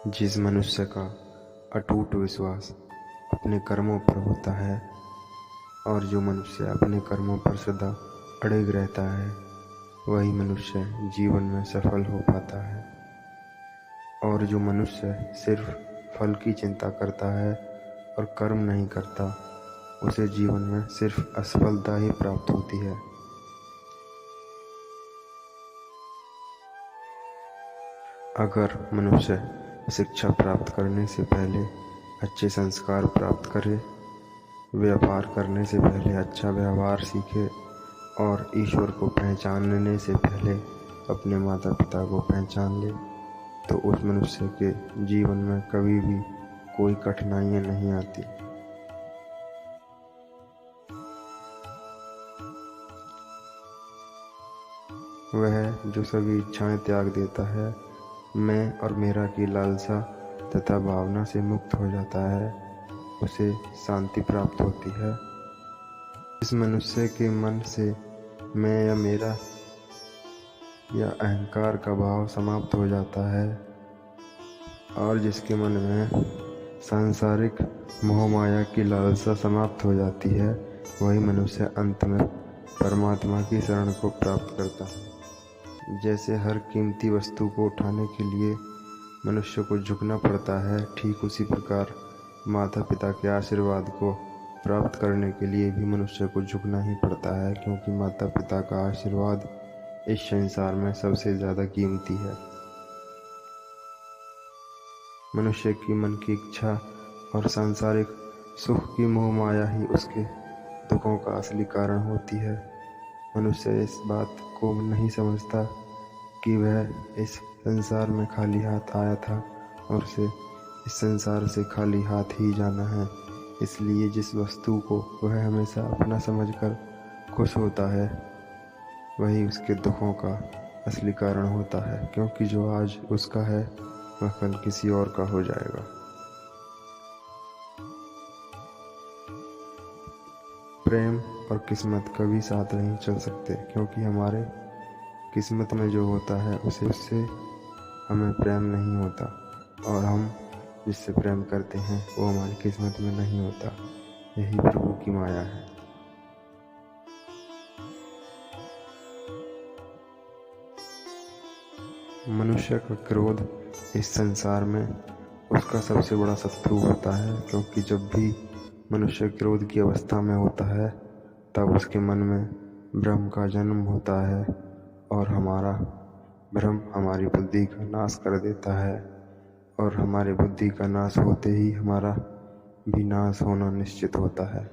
जिस मनुष्य का अटूट विश्वास अपने कर्मों पर होता है और जो मनुष्य अपने कर्मों पर सदा अड़िग रहता है, वही मनुष्य जीवन में सफल हो पाता है। और जो मनुष्य सिर्फ फल की चिंता करता है और कर्म नहीं करता, उसे जीवन में सिर्फ असफलता ही प्राप्त होती है। अगर मनुष्य शिक्षा प्राप्त करने से पहले अच्छे संस्कार प्राप्त करे, व्यापार करने से पहले अच्छा व्यवहार सीखे और ईश्वर को पहचानने से पहले अपने माता पिता को पहचान ले, तो उस मनुष्य के जीवन में कभी भी कोई कठिनाइयाँ नहीं आती। वह जो सभी इच्छाएं त्याग देता है, मैं और मेरा की लालसा तथा भावना से मुक्त हो जाता है, उसे शांति प्राप्त होती है। इस मनुष्य के मन से मैं या मेरा या अहंकार का भाव समाप्त हो जाता है और जिसके मन में सांसारिक मोह माया की लालसा समाप्त हो जाती है, वही मनुष्य अंत में परमात्मा की शरण को प्राप्त करता है। जैसे हर कीमती वस्तु को उठाने के लिए मनुष्य को झुकना पड़ता है, ठीक उसी प्रकार माता पिता के आशीर्वाद को प्राप्त करने के लिए भी मनुष्य को झुकना ही पड़ता है, क्योंकि माता पिता का आशीर्वाद इस संसार में सबसे ज़्यादा कीमती है। मनुष्य की मन की इच्छा और सांसारिक सुख की मोह माया ही उसके दुखों का असली कारण होती है। मनुष्य इस बात को नहीं समझता कि वह इस संसार में खाली हाथ आया था और उसे इस संसार से खाली हाथ ही जाना है। इसलिए जिस वस्तु को वह हमेशा अपना समझकर खुश होता है, वही उसके दुखों का असली कारण होता है, क्योंकि जो आज उसका है वह कल किसी और का हो जाएगा। प्रेम और किस्मत कभी साथ नहीं चल सकते, क्योंकि हमारे किस्मत में जो होता है उससे हमें प्रेम नहीं होता, और हम जिससे प्रेम करते हैं वो हमारी किस्मत में नहीं होता। यही प्रभु की माया है। मनुष्य का क्रोध इस संसार में उसका सबसे बड़ा शत्रु होता है, क्योंकि जब भी मनुष्य क्रोध की अवस्था में होता है, तब उसके मन में भ्रम का जन्म होता है और हमारा भ्रम हमारी बुद्धि का नाश कर देता है, और हमारी बुद्धि का नाश होते ही हमारा भी नाश होना निश्चित होता है।